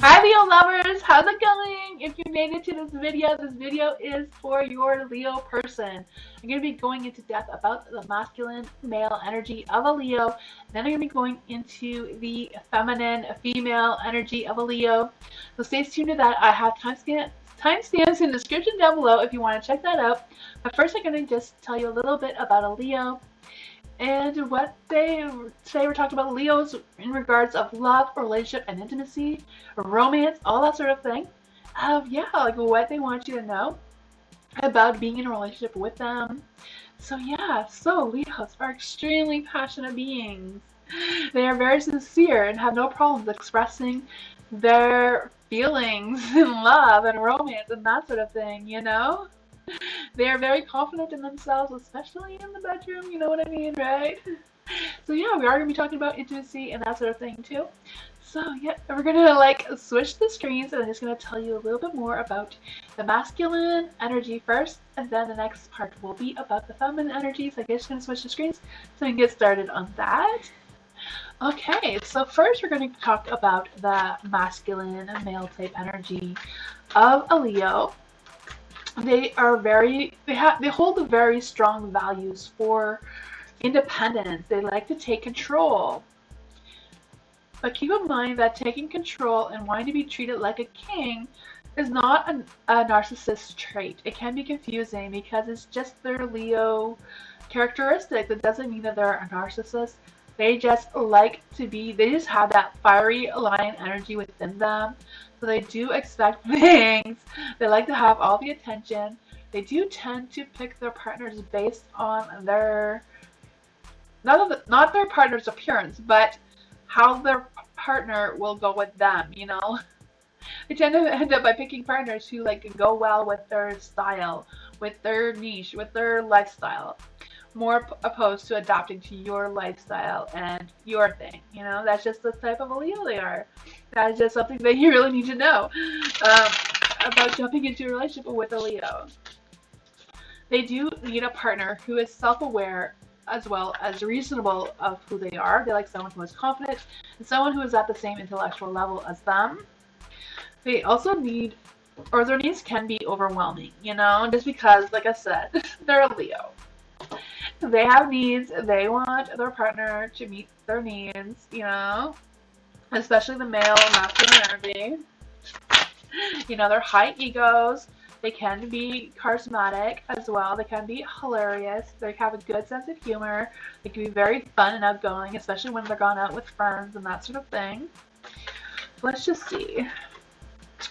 Hi Leo lovers, how's it going? If you made it to this video is for your Leo person. I'm going to be going into depth about the masculine male energy of a Leo, and then I'm going to be going into the feminine female energy of a Leo. So stay tuned to that. I have timestamps in the description down below if you want to check that out. But first I'm going to just tell you a little bit about a Leo. And what today we're talking about Leos in regards of love, relationship, and intimacy, romance, all that sort of thing. Yeah, like what they want you to know about being in a relationship with them. So yeah, so Leos are extremely passionate beings. They are very sincere and have no problems expressing their feelings in love and romance and that sort of thing, you know? They are very confident in themselves, especially in the bedroom, you know what I mean, right? So yeah, we are going to be talking about intimacy and that sort of thing too. So yeah, we're going to like switch the screens and I'm just going to tell you a little bit more about the masculine energy first, and then the next part will be about the feminine energy. So I'm just going to switch the screens so we can get started on that. Okay, so first we're going to talk about the masculine and male type energy of a Leo. They hold very strong values for independence. They like to take control. But keep in mind that taking control and wanting to be treated like a king is not a narcissist trait. It can be confusing because it's just their Leo characteristic. That doesn't mean that they're a narcissist. They just they just have that fiery lion energy within them. So they do expect things. They like to have all the attention. They do tend to pick their partners based on their, not their partner's appearance, but how their partner will go with them, you know? They tend to end up by picking partners who like go well with their style, with their niche, with their lifestyle. More opposed to adapting to your lifestyle and your thing, you know? That's just the type of a Leo they are. That is just something that you really need to know about jumping into a relationship with a Leo. They do need a partner who is self-aware as well as reasonable of who they are. They like someone who is confident and someone who is at the same intellectual level as them. They also need, or their needs can be overwhelming, you know, just because, like I said, they're a Leo. They have needs. They want their partner to meet their needs, you know, especially the male masculine energy. You know, they're high egos. They can be charismatic as well. They can be hilarious. They have a good sense of humor. They can be very fun and outgoing, especially when they're gone out with friends and that sort of thing. Let's just see.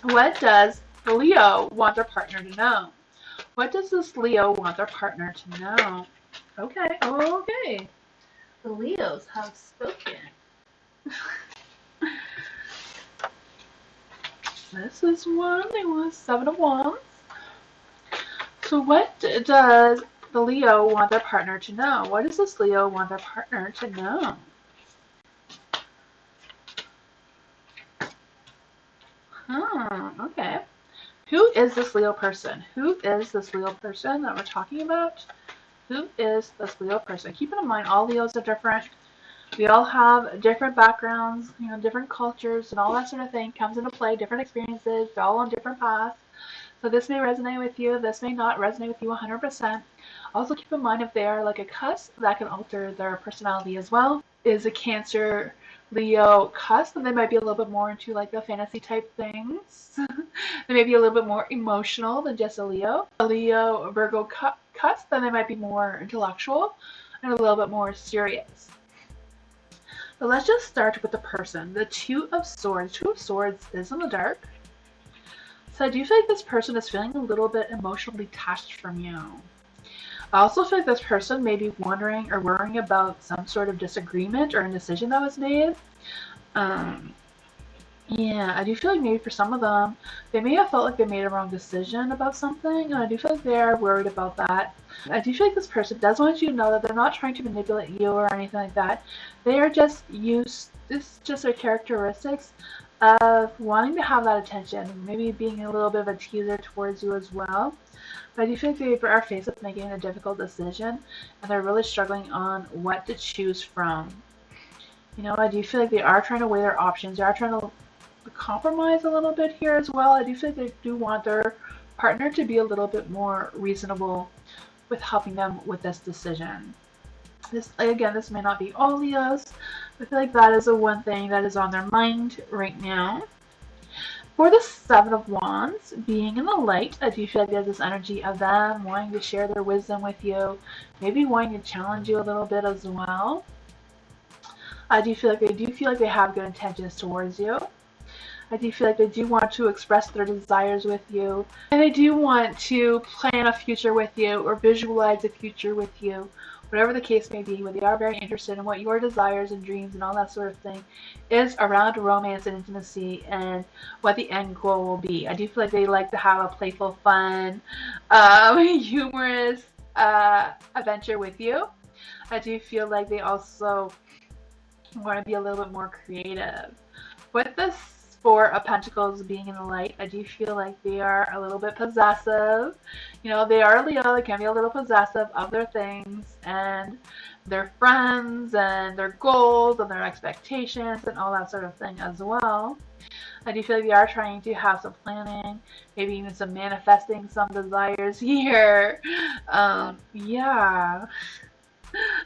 What does the Leo want their partner to know? What does this Leo want their partner to know? Okay, okay. The Leos have spoken. This is one. They want 7 of Wands. So what does the Leo want their partner to know? What does this Leo want their partner to know? Okay. Who is this Leo person? Who is this Leo person that we're talking about? Who is this Leo person? Keep in mind, all Leos are different. We all have different backgrounds, you know, different cultures and all that sort of thing comes into play, different experiences, they're all on different paths. So this may resonate with you, this may not resonate with you 100%. Also keep in mind if they are like a cusp, that can alter their personality as well. Is a Cancer Leo cusp, and they might be a little bit more into like the fantasy type things. They may be a little bit more emotional than just a Leo. A Leo Virgo cusp, then they might be more intellectual and a little bit more serious. But let's just start with the person. The Two of Swords. Two of Swords is in the dark. So I do feel like this person is feeling a little bit emotionally detached from you. I also feel like this person may be wondering or worrying about some sort of disagreement or indecision that was made. Yeah, I do feel like maybe for some of them, they may have felt like they made a wrong decision about something, and I do feel like they are worried about that. I do feel like this person does want you to know that they're not trying to manipulate you or anything like that. They are just it's just their characteristics of wanting to have that attention, maybe being a little bit of a teaser towards you as well. But I do feel like they are faced with making a difficult decision, and they're really struggling on what to choose from. You know, I do feel like they are trying to weigh their options. They are trying to compromise a little bit here as well. I do feel like they do want their partner to be a little bit more reasonable with helping them with this decision. This may not be all Leos. I feel like that is the one thing that is on their mind right now. For the Seven of Wands, being in the light, I do feel like there's this energy of them wanting to share their wisdom with you, maybe wanting to challenge you a little bit as well. I do feel like they have good intentions towards you. I do feel like they do want to express their desires with you, and they do want to plan a future with you or visualize a future with you. Whatever the case may be, but they are very interested in what your desires and dreams and all that sort of thing is around romance and intimacy and what the end goal will be. I do feel like they like to have a playful, fun, humorous adventure with you. I do feel like they also want to be a little bit more creative. With this Four of Pentacles being in the light, I do feel like they are a little bit possessive. You know, they are Leo, they can be a little possessive of their things and their friends and their goals and their expectations and all that sort of thing as well. I do feel like they are trying to have some planning, maybe even some manifesting some desires here. Yeah,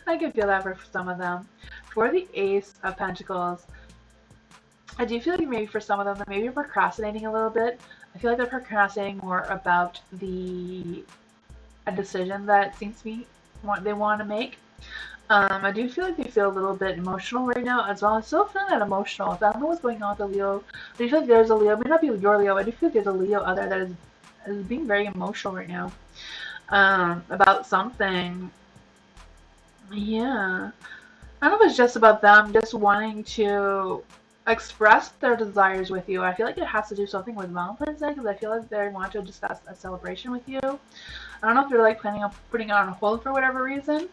I can feel that for some of them. For the Ace of Pentacles, I do feel like maybe for some of them, they're maybe procrastinating a little bit. I feel like they're procrastinating more about a decision that seems to be what they want to make. I do feel like they feel a little bit emotional right now as well. I'm still feeling that emotional. If I don't know what's going on with the Leo, I do feel like there's a Leo. It may not be your Leo. I do feel like there's a Leo out there that is being very emotional right now about something. Yeah. I don't know if it's just about them just wanting to express their desires with you. I feel like it has to do something with Valentine's Day because I feel like they want to discuss a celebration with you. I don't know if they're like planning on putting it on hold for whatever reason,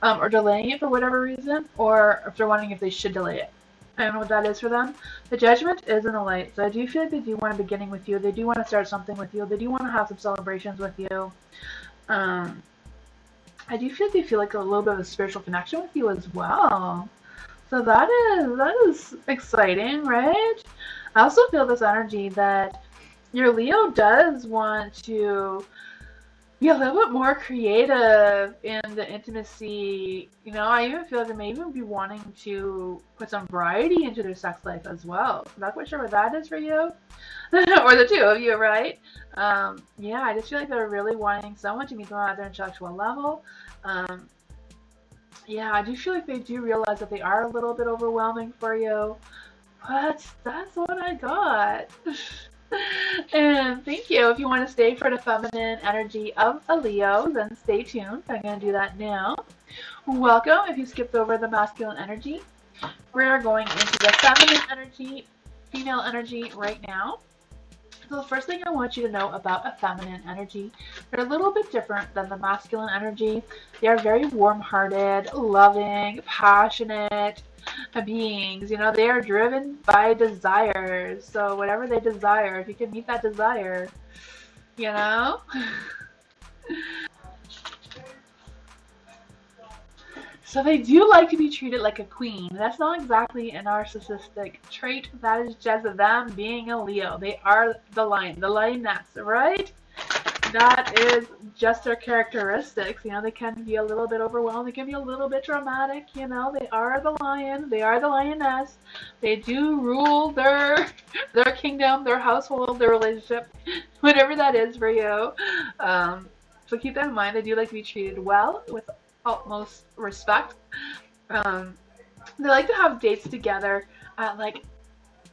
or delaying it for whatever reason, or if they're wondering if they should delay it. I don't know what that is for them. The Judgment is in the light, so I do feel like they do want a beginning with you. They do want to start something with you. They do want to have some celebrations with you. I do feel like they feel like a little bit of a spiritual connection with you as well. So that is exciting, right? I also feel this energy that your Leo does want to be a little bit more creative in the intimacy. You know, I even feel like they may even be wanting to put some variety into their sex life as well. I'm not quite sure what that is for you. Or the two of you, right? Yeah, I just feel like they're really wanting someone to meet them at their intellectual level. Yeah, I do feel like they do realize that they are a little bit overwhelming for you, but that's what I got. And thank you. If you want to stay for the feminine energy of a Leo, then stay tuned. I'm going to do that now. Welcome. If you skipped over the masculine energy, we are going into the feminine energy, female energy right now. So the first thing I want you to know about a feminine energy, they're a little bit different than the masculine energy. They are very warm-hearted, loving, passionate beings. You know, they are driven by desires. So whatever they desire, if you can meet that desire, you know. So they do like to be treated like a queen. That's not exactly a narcissistic trait. That is just them being a Leo. They are the lion, the lioness, right? That is just their characteristics. You know, they can be a little bit overwhelmed. They can be a little bit dramatic. You know, they are the lion. They are the lioness. They do rule their kingdom, their household, their relationship, whatever that is for you. So keep that in mind. They do like to be treated well with utmost respect. They like to have dates together at like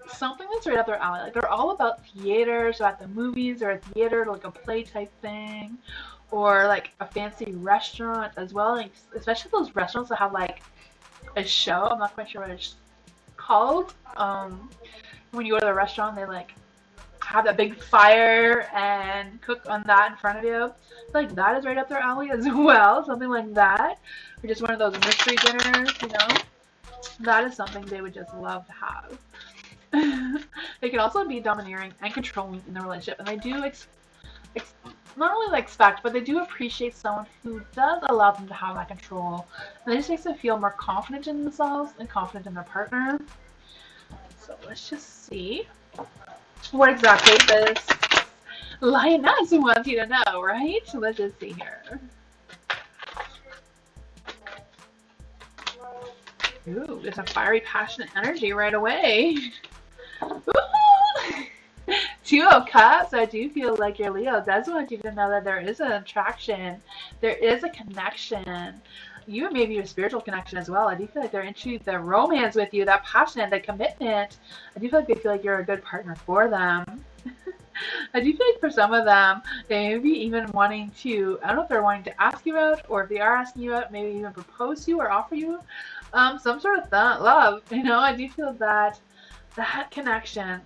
something that's right up their alley. Like they're all about theater, so at the movies or a theater, like a play type thing, or like a fancy restaurant as well. Like, especially those restaurants that have like a show. I'm not quite sure what it's called. When you go to the restaurant, they like have that big fire and cook on that in front of you. Like that is right up their alley as well. Something like that. Or just one of those mystery dinners, you know. That is something they would just love to have. They can also be domineering and controlling in the relationship, and they do not only expect, but they do appreciate someone who does allow them to have that control. And it just makes them feel more confident in themselves and confident in their partner. So let's just see what exactly this lioness wants you to know, right? So let's just see here. Ooh, there's a fiery, passionate energy right away. Ooh. 2 of Cups. I do feel like your Leo does want you to know that there is an attraction. There is a connection. You and maybe your spiritual connection as well. I do feel like they're into the romance with you, that passion, the commitment. I do feel like they feel like you're a good partner for them. I do feel like for some of them, they may be even wanting to, I don't know if they're wanting to ask you out, or if they are asking you out, maybe even propose to you or offer you some sort of love. You know, I do feel that connection.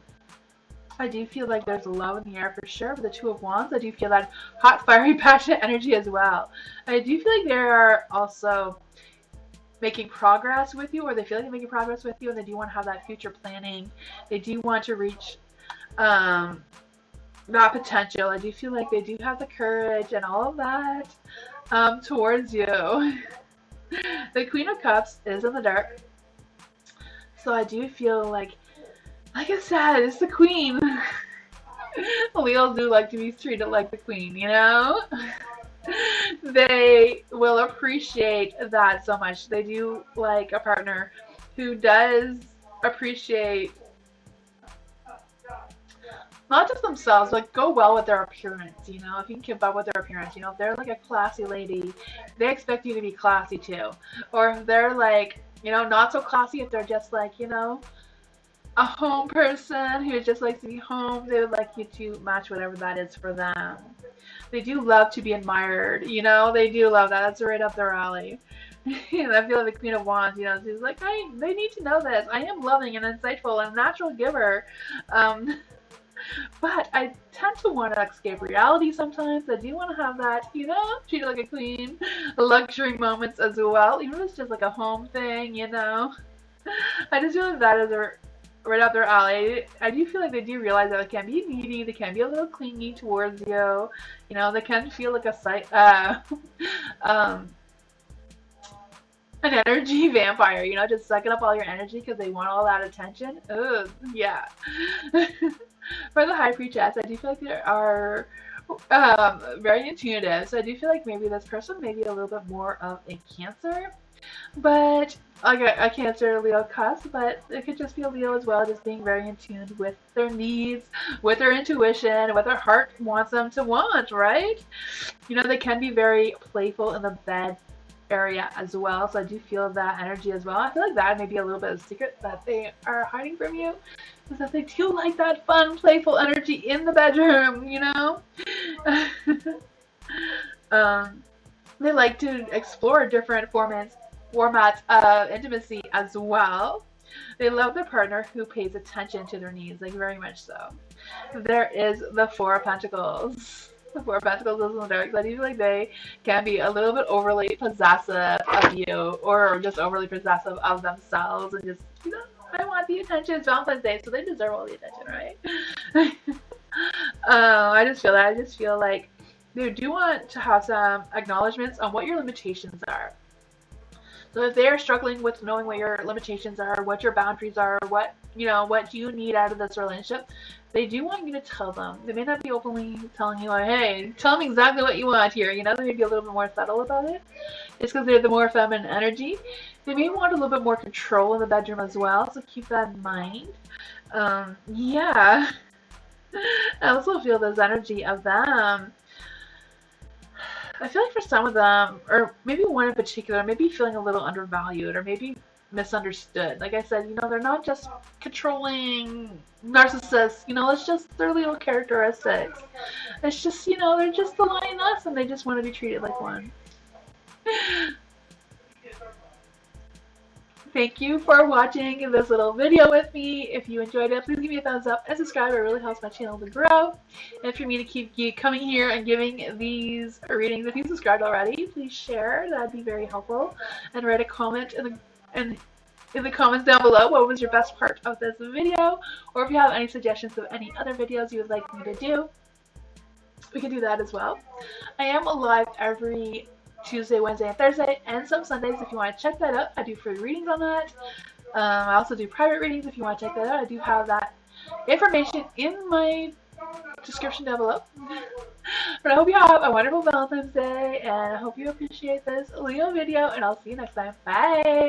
I do feel like there's love in the air for sure. With the 2 of Wands, I do feel that hot, fiery, passionate energy as well. I do feel like they are also making progress with you, or they feel like they're making progress with you, and they do want to have that future planning. They do want to reach that potential. I do feel like they do have the courage and all of that towards you. The Queen of Cups is in the dark. So I do feel like I said, it's the Queen. Leos do like to be treated like the Queen, you know? They will appreciate that so much. They do like a partner who does appreciate not just themselves, but go well with their appearance, you know? If you can keep up with their appearance, you know, if they're like a classy lady, they expect you to be classy too. Or if they're like, you know, not so classy, if they're just like, you know, a home person who just likes to be home, they would like you to match whatever that is for them. They do love to be admired, you know, they do love that. That's right up their alley. And I feel like the Queen of Wands, you know, she's like, they need to know this. I am loving and insightful and a natural giver. But I tend to want to escape reality sometimes. I do want to have that, you know, treated like a queen, luxury moments as well, even if it's just like a home thing, you know. I just feel like that is right up their alley. I do feel like they do realize that they can be needy, they can be a little clingy towards you, you know, they can feel like an energy vampire, you know, just sucking up all your energy because they want all that attention. Ugh, yeah. For the High Priestess, I do feel like they are very intuitive. So I do feel like maybe this person may be a little bit more of a Cancer, but like a Cancer Leo cusp, but it could just be a Leo as well, just being very in tune with their needs, with their intuition, what their heart wants them to want, right? You know, they can be very playful in the bed area as well, so I do feel that energy as well. I feel like that may be a little bit of a secret that they are hiding from you, is that they do like that fun, playful energy in the bedroom, you know? They like to explore different formats of intimacy as well. They love their partner who pays attention to their needs, like very much so. There is the Four of Pentacles. The Four of Pentacles is in the dark. So I do feel like they can be a little bit overly possessive of you, or just overly possessive of themselves, and just, you know, I want the attention. It's Valentine's Day, so they deserve all the attention, right? I just feel that. I just feel like they do want to have some acknowledgments on what your limitations are. So if they are struggling with knowing what your limitations are, what your boundaries are, what you need out of this relationship, they do want you to tell them. They may not be openly telling you, like, hey, tell me exactly what you want here. You know, they may be a little bit more subtle about it. It's because they're the more feminine energy. They may want a little bit more control in the bedroom as well, so keep that in mind. Yeah. I also feel this energy of them. I feel like for some of them, or maybe one in particular, maybe feeling a little undervalued or maybe misunderstood. Like I said, you know, they're not just controlling narcissists, you know, it's just their little characteristics. It's just, you know, they're just the lioness and they just want to be treated like one. Thank you for watching this little video with me. If you enjoyed it, please give me a thumbs up and subscribe. It really helps my channel to grow. And for me to keep coming here and giving these readings, if you subscribed already, please share. That'd be very helpful. And write a comment in the comments down below what was your best part of this video, or if you have any suggestions of any other videos you would like me to do, we can do that as well. I am live every Tuesday, Wednesday, and Thursday, and some Sundays if you want to check that out. I do free readings on that. I also do private readings if you want to check that out. I do have that information in my description down below. But I hope you have a wonderful Valentine's Day, and I hope you appreciate this Leo video, and I'll see you next time. Bye!